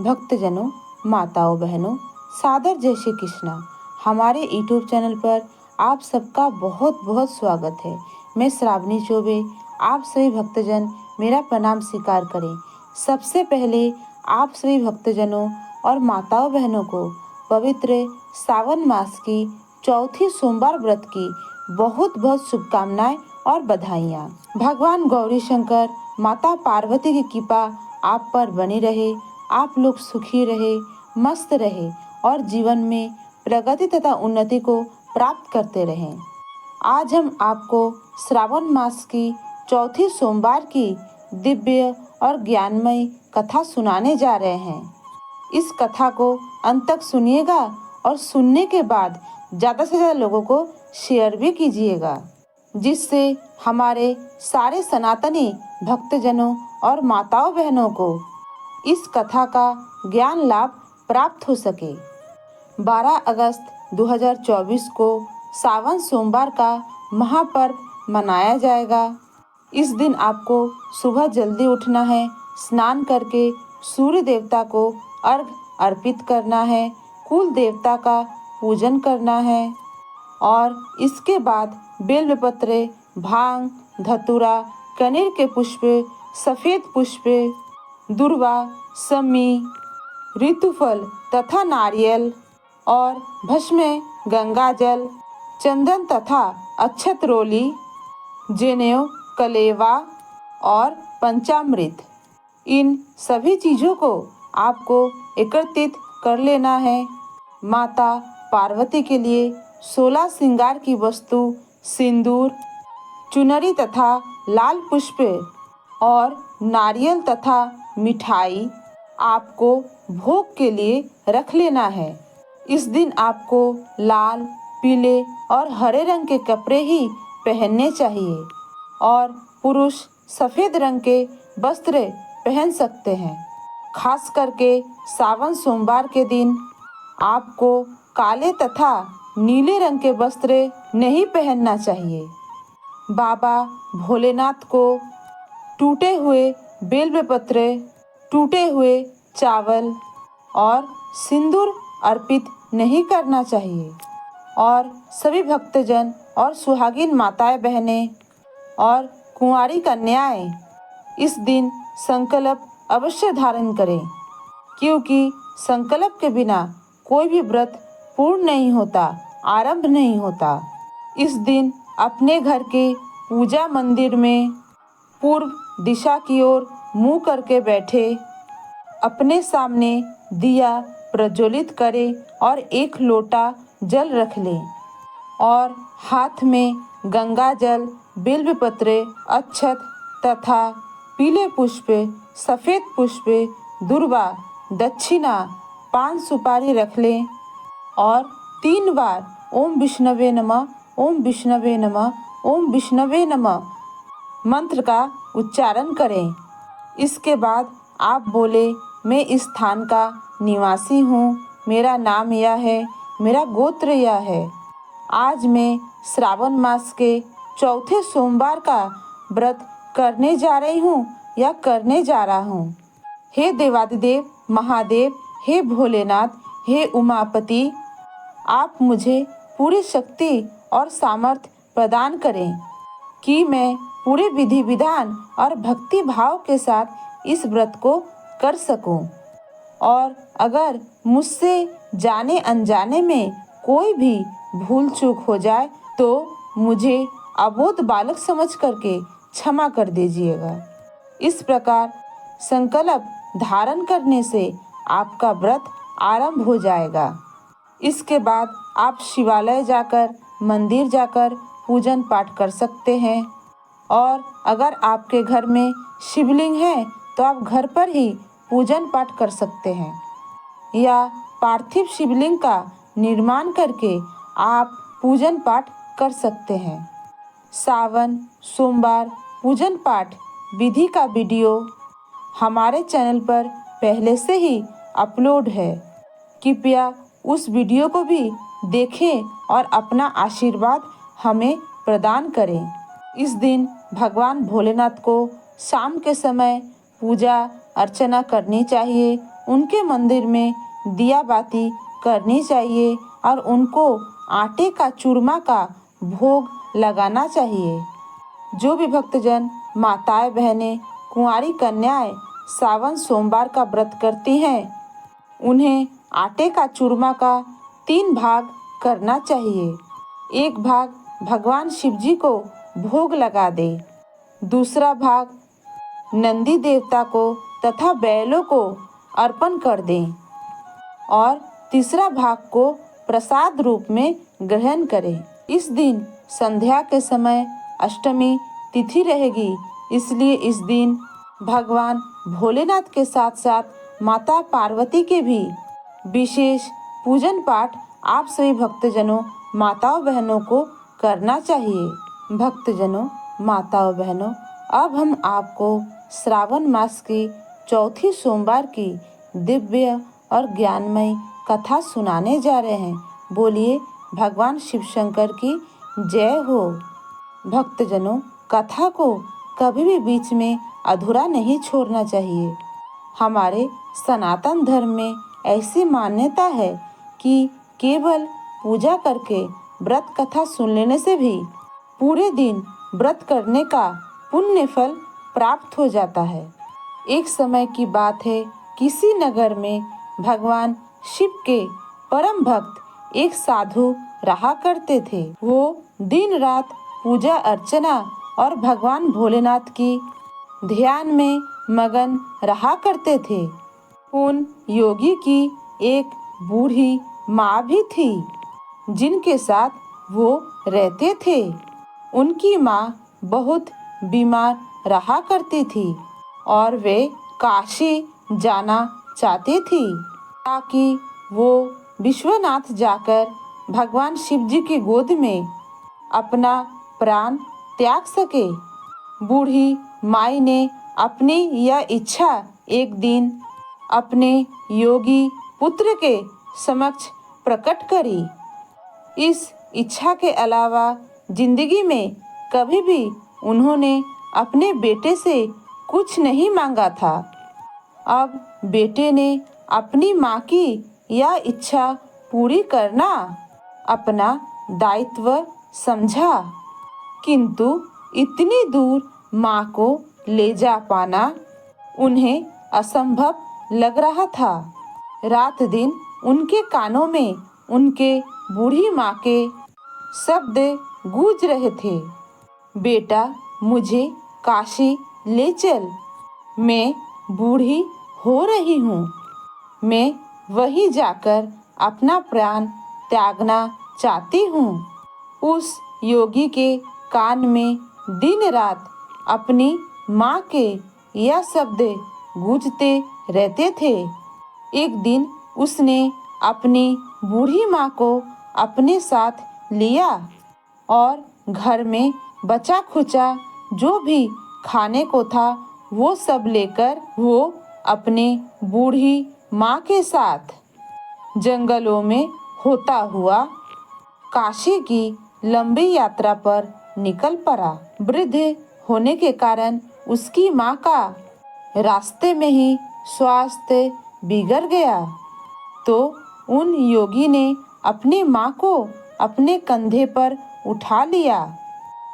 भक्तजनों, माताओं, बहनों, सादर जय श्री कृष्णा। हमारे यूट्यूब चैनल पर आप सबका बहुत बहुत स्वागत है। मैं श्रावणी चौबे, आप सभी भक्तजन मेरा प्रणाम स्वीकार करें। सबसे पहले आप सभी भक्तजनों और माताओं बहनों को पवित्र सावन मास की चौथी सोमवार व्रत की बहुत बहुत शुभकामनाएं और बधाइयाँ। भगवान गौरी शंकर, माता पार्वती की कृपा आप पर बनी रहे। आप लोग सुखी रहे, मस्त रहे और जीवन में प्रगति तथा उन्नति को प्राप्त करते रहें। आज हम आपको श्रावण मास की चौथी सोमवार की दिव्य और ज्ञानमय कथा सुनाने जा रहे हैं। इस कथा को अंत तक सुनिएगा और सुनने के बाद ज़्यादा से ज़्यादा लोगों को शेयर भी कीजिएगा, जिससे हमारे सारे सनातनी भक्तजनों और माताओं बहनों को इस कथा का ज्ञान लाभ प्राप्त हो सके। 12 अगस्त 2024 को सावन सोमवार का महापर्व मनाया जाएगा। इस दिन आपको सुबह जल्दी उठना है, स्नान करके सूर्य देवता को अर्घ अर्पित करना है, कुल देवता का पूजन करना है और इसके बाद बेलपत्र, भांग, धतूरा, कनेर के पुष्प, सफ़ेद पुष्प, दुर्वा, समी, ऋतुफल तथा नारियल और भस्म, गंगा जल, चंदन तथा अक्षत रोली, जनेऊ, कलेवा और पंचामृत, इन सभी चीज़ों को आपको एकत्रित कर लेना है। माता पार्वती के लिए 16 श्रृंगार की वस्तु, सिंदूर, चुनरी तथा लाल पुष्प और नारियल तथा मिठाई आपको भोग के लिए रख लेना है। इस दिन आपको लाल, पीले और हरे रंग के कपड़े ही पहनने चाहिए और पुरुष सफ़ेद रंग के वस्त्र पहन सकते हैं। खास करके सावन सोमवार के दिन आपको काले तथा नीले रंग के वस्त्र नहीं पहनना चाहिए। बाबा भोलेनाथ को टूटे हुए बेलपत्र, टूटे हुए चावल और सिंदूर अर्पित नहीं करना चाहिए और सभी भक्तजन और सुहागिन माताएं बहनें और कुंवारी कन्याएं इस दिन संकल्प अवश्य धारण करें, क्योंकि संकल्प के बिना कोई भी व्रत पूर्ण नहीं होता, आरंभ नहीं होता। इस दिन अपने घर के पूजा मंदिर में पूर्व दिशा की ओर मुंह करके बैठे, अपने सामने दिया प्रज्वलित करें और एक लोटा जल रख लें और हाथ में गंगा जल, बिल्वपत्र, अक्षत तथा पीले पुष्प, सफ़ेद पुष्प, दुर्वा, दक्षिणा, पान सुपारी रख लें और 3 बार ओम विष्णवे नमः, ओम विष्णवे नमः, ओम विष्णवे नमः मंत्र का उच्चारण करें। इसके बाद आप बोले, मैं इस स्थान का निवासी हूँ, मेरा नाम यह है, मेरा गोत्र यह है। आज मैं श्रावण मास के चौथे सोमवार का व्रत करने जा रही हूँ या करने जा रहा हूँ। हे देवादिदेव महादेव, हे भोलेनाथ, हे उमापति, आप मुझे पूरी शक्ति और सामर्थ्य प्रदान करें कि मैं पूरे विधि विधान और भक्ति भाव के साथ इस व्रत को कर सकूं और अगर मुझसे जाने अनजाने में कोई भी भूल चूक हो जाए तो मुझे अबोध बालक समझ करके क्षमा कर दीजिएगा। इस प्रकार संकल्प धारण करने से आपका व्रत आरंभ हो जाएगा। इसके बाद आप शिवालय जाकर, मंदिर जाकर पूजन पाठ कर सकते हैं और अगर आपके घर में शिवलिंग है तो आप घर पर ही पूजन पाठ कर सकते हैं या पार्थिव शिवलिंग का निर्माण करके आप पूजन पाठ कर सकते हैं। सावन सोमवार पूजन पाठ विधि का वीडियो हमारे चैनल पर पहले से ही अपलोड है। कृपया उस वीडियो को भी देखें और अपना आशीर्वाद हमें प्रदान करें। इस दिन भगवान भोलेनाथ को शाम के समय पूजा अर्चना करनी चाहिए, उनके मंदिर में दिया बाती करनी चाहिए और उनको आटे का चूरमा का भोग लगाना चाहिए। जो भी भक्तजन माताएं बहनें कुंवारी कन्याएं सावन सोमवार का व्रत करती हैं, उन्हें आटे का चूरमा का 3 भाग करना चाहिए। एक भाग भगवान शिव जी को भोग लगा दे, दूसरा भाग नंदी देवता को तथा बैलों को अर्पण कर दें और तीसरा भाग को प्रसाद रूप में ग्रहण करें। इस दिन संध्या के समय अष्टमी तिथि रहेगी, इसलिए इस दिन भगवान भोलेनाथ के साथ साथ माता पार्वती के भी विशेष पूजन पाठ आप सभी भक्तजनों माताओं बहनों को करना चाहिए। भक्तजनों माताओं बहनों, अब हम आपको श्रावण मास की चौथी सोमवार की दिव्य और ज्ञानमय कथा सुनाने जा रहे हैं। बोलिए भगवान शिव शंकर की जय हो। भक्तजनों, कथा को कभी भी बीच में अधूरा नहीं छोड़ना चाहिए। हमारे सनातन धर्म में ऐसी मान्यता है कि केवल पूजा करके व्रत कथा सुन लेने से भी पूरे दिन व्रत करने का पुण्य फल प्राप्त हो जाता है। एक समय की बात है, किसी नगर में भगवान शिव के परम भक्त एक साधु रहा करते थे। वो दिन रात पूजा अर्चना और भगवान भोलेनाथ की ध्यान में मगन रहा करते थे। उन योगी की एक बूढ़ी माँ भी थी जिनके साथ वो रहते थे। उनकी माँ बहुत बीमार रहा करती थी और वे काशी जाना चाहती थी ताकि वो विश्वनाथ जाकर भगवान शिव जी की गोद में अपना प्राण त्याग सके। बूढ़ी माई ने अपनी यह इच्छा एक दिन अपने योगी पुत्र के समक्ष प्रकट करी। इस इच्छा के अलावा जिंदगी में कभी भी उन्होंने अपने बेटे से कुछ नहीं मांगा था। अब बेटे ने अपनी माँ की यह इच्छा पूरी करना अपना दायित्व समझा, किंतु इतनी दूर माँ को ले जा पाना उन्हें असंभव लग रहा था। रात दिन उनके कानों में उनके बूढ़ी माँ के शब्द गूंज रहे थे, बेटा मुझे काशी ले चल, मैं बूढ़ी हो रही हूँ, मैं वहीं जाकर अपना प्राण त्यागना चाहती हूँ। उस योगी के कान में दिन रात अपनी माँ के यह शब्द गूंजते रहते थे। एक दिन उसने अपनी बूढ़ी माँ को अपने साथ लिया और घर में बचा खुचा जो भी खाने को था वो सब लेकर वो अपने बूढ़ी माँ के साथ जंगलों में होता हुआ काशी की लंबी यात्रा पर निकल पड़ा। वृद्ध होने के कारण उसकी माँ का रास्ते में ही स्वास्थ्य बिगड़ गया, तो उन योगी ने अपनी माँ को अपने कंधे पर उठा लिया।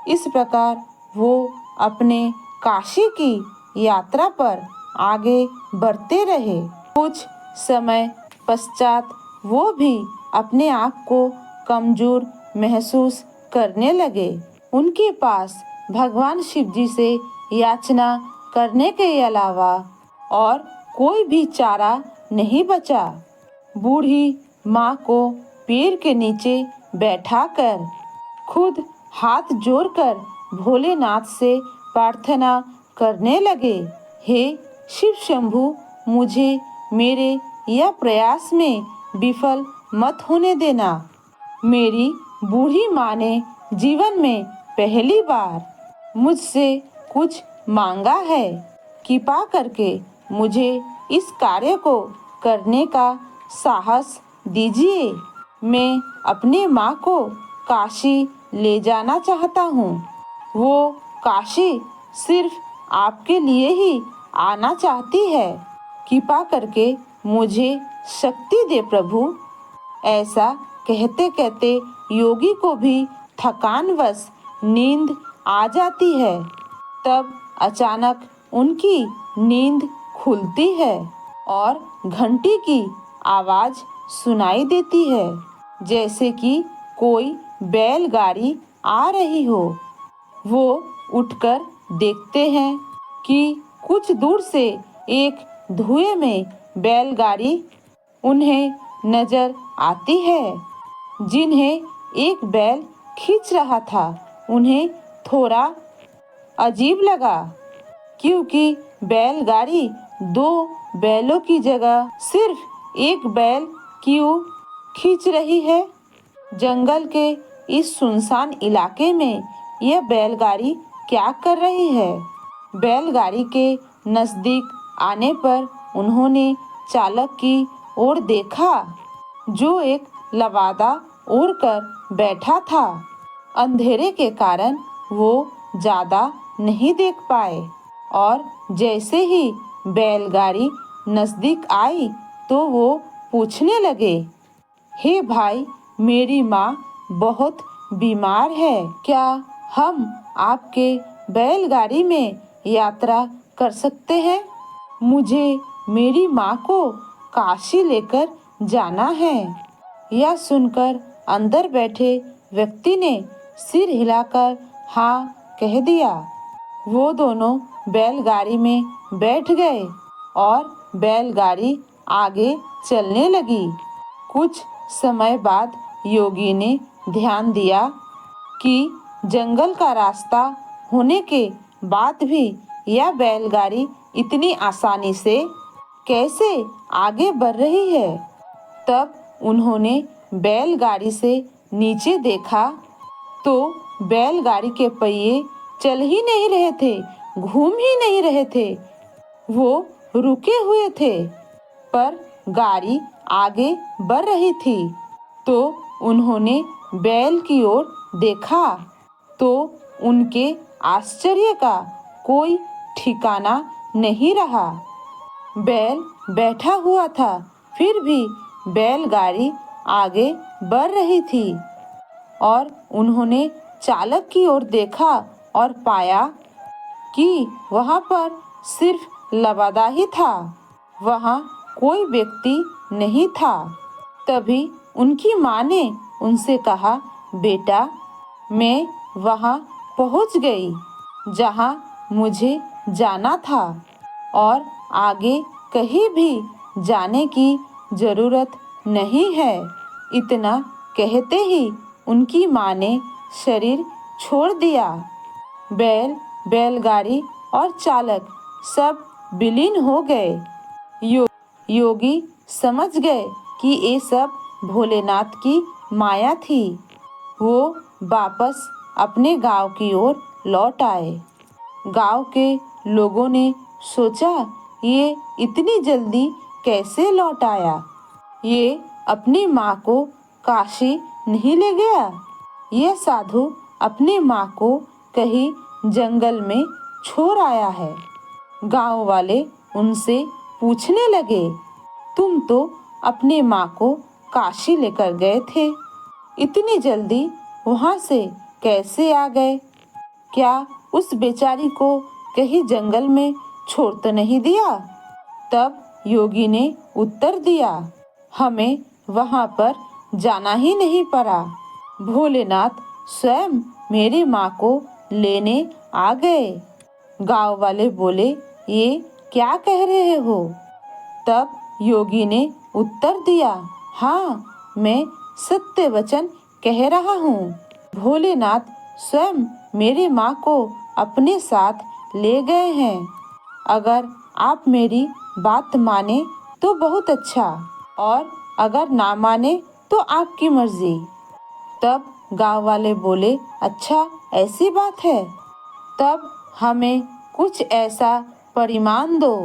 इस प्रकार वो अपने काशी की यात्रा पर आगे बढ़ते रहे। कुछ समय पश्चात वो भी अपने आप को कमजोर महसूस करने लगे। उनके पास भगवान शिव जी से याचना करने के अलावा और कोई भी चारा नहीं बचा। बूढ़ी माँ को पेड़ के नीचे बैठाकर खुद हाथ जोड़कर भोलेनाथ से प्रार्थना करने लगे, हे शिव शंभु, मुझे मेरे यह प्रयास में विफल मत होने देना। मेरी बूढ़ी माँ ने जीवन में पहली बार मुझसे कुछ मांगा है, कृपा करके मुझे इस कार्य को करने का साहस दीजिए। मैं अपनी माँ को काशी ले जाना चाहता हूँ। वो काशी सिर्फ आपके लिए ही आना चाहती है। कृपा करके मुझे शक्ति दे प्रभु। ऐसा कहते कहते योगी को भी थकानवश नींद आ जाती है। तब अचानक उनकी नींद खुलती है और घंटी की आवाज सुनाई देती है, जैसे कि कोई बैलगाड़ी आ रही हो। वो उठकर देखते हैं कि कुछ दूर से एक धुएं में बैलगाड़ी उन्हें नजर आती है। जिन्हें एक बैल खींच रहा था, उन्हें थोड़ा अजीब लगा, क्योंकि बैलगाड़ी दो बैलों की जगह सिर्फ एक बैल क्यों खींच रही है। जंगल के इस सुनसान इलाके में यह बैलगाड़ी क्या कर रही है। बैलगाड़ी के नजदीक आने पर उन्होंने चालक की ओर देखा, जो एक लवादा ओढ़कर बैठा था। अंधेरे के कारण वो ज्यादा नहीं देख पाए और जैसे ही बैलगाड़ी नजदीक आई तो वो पूछने लगे, हे भाई, मेरी माँ बहुत बीमार है, क्या हम आपके बैलगाड़ी में यात्रा कर सकते हैं? मुझे मेरी माँ को काशी लेकर जाना है। यह सुनकर अंदर बैठे व्यक्ति ने सिर हिलाकर हाँ कह दिया। वो दोनों बैलगाड़ी में बैठ गए और बैलगाड़ी आगे चलने लगी। कुछ समय बाद योगी ने ध्यान दिया कि जंगल का रास्ता होने के बाद भी यह बैलगाड़ी इतनी आसानी से कैसे आगे बढ़ रही है। तब उन्होंने बैलगाड़ी से नीचे देखा तो बैलगाड़ी के पहिए चल ही नहीं रहे थे, घूम ही नहीं रहे थे। वो रुके हुए थे, पर गाड़ी आगे बढ़ रही थी। तो उन्होंने बैल की ओर देखा तो उनके आश्चर्य का कोई ठिकाना नहीं रहा। बैल बैठा हुआ था, फिर भी बैलगाड़ी आगे बढ़ रही थी और उन्होंने चालक की ओर देखा और पाया कि वहाँ पर सिर्फ लबादा ही था, वहाँ कोई व्यक्ति नहीं था। तभी उनकी माँ ने उनसे कहा, बेटा, मैं वहाँ पहुँच गई जहाँ मुझे जाना था और आगे कहीं भी जाने की जरूरत नहीं है। इतना कहते ही उनकी माँ ने शरीर छोड़ दिया। बैलगाड़ी और चालक सब विलीन हो गए। योगी समझ गए कि ये सब भोलेनाथ की माया थी। वो वापस अपने गांव की ओर लौट आए। गांव के लोगों ने सोचा, ये इतनी जल्दी कैसे लौट आया? ये अपनी माँ को काशी नहीं ले गया? यह साधु अपनी माँ को कहीं जंगल में छोड़ आया है। गांव वाले उनसे पूछने लगे, तुम तो अपनी माँ को काशी लेकर गए थे, इतनी जल्दी वहाँ से कैसे आ गए? क्या उस बेचारी को कहीं जंगल में छोड़ तो नहीं दिया? तब योगी ने उत्तर दिया, हमें वहाँ पर जाना ही नहीं पड़ा। भोलेनाथ स्वयं मेरी माँ को लेने आ गए। गांव वाले बोले, ये क्या कह रहे हो? तब योगी ने उत्तर दिया, हाँ, मैं सत्य वचन कह रहा हूँ। भोलेनाथ स्वयं मेरी माँ को अपने साथ ले गए हैं। अगर आप मेरी बात माने तो बहुत अच्छा, और अगर ना माने तो आपकी मर्जी। तब गांव वाले बोले, अच्छा ऐसी बात है, तब हमें कुछ ऐसा परिमाण दो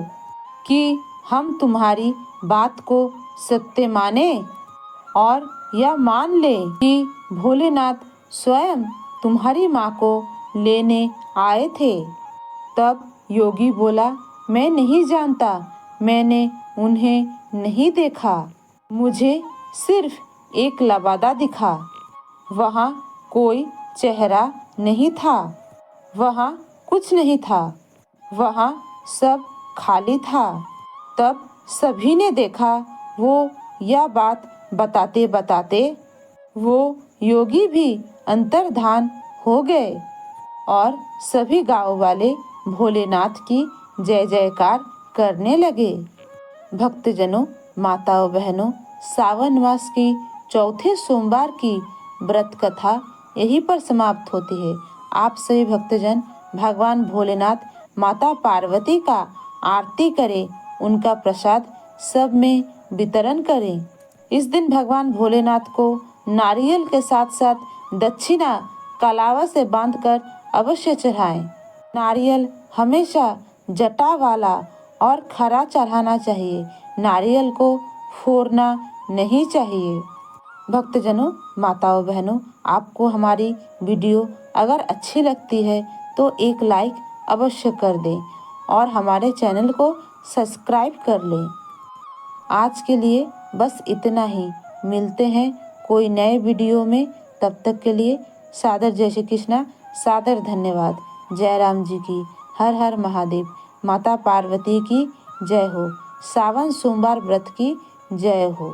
कि हम तुम्हारी बात को सत्य माने और यह मान ले कि भोलेनाथ स्वयं तुम्हारी माँ को लेने आए थे। तब योगी बोला, मैं नहीं जानता, मैंने उन्हें नहीं देखा। मुझे सिर्फ एक लबादा दिखा। वहाँ कोई चेहरा नहीं था, वहाँ कुछ नहीं था, वहाँ सब खाली था। तब सभी ने देखा, वो यह बात बताते बताते वो योगी भी अंतर्धान हो गए और सभी गांव वाले भोलेनाथ की जय जयकार करने लगे। भक्तजनों, माताओं बहनों, सावन मास की चौथे सोमवार की व्रत कथा यहीं पर समाप्त होती है। आप सभी भक्तजन भगवान भोलेनाथ माता पार्वती का आरती करें, उनका प्रसाद सब में वितरण करें। इस दिन भगवान भोलेनाथ को नारियल के साथ साथ दक्षिणा कलावा से बांधकर अवश्य चढ़ाएं। नारियल हमेशा जटा वाला और खरा चढ़ाना चाहिए, नारियल को फोड़ना नहीं चाहिए। भक्तजनों, माताओं बहनों, आपको हमारी वीडियो अगर अच्छी लगती है तो एक लाइक अवश्य कर दें और हमारे चैनल को सब्सक्राइब कर लें। आज के लिए बस इतना ही। मिलते हैं कोई नए वीडियो में। तब तक के लिए सादर जय श्री कृष्णा, सादर धन्यवाद। जय राम जी की, हर हर महादेव। माता पार्वती की जय हो। सावन सोमवार व्रत की जय हो।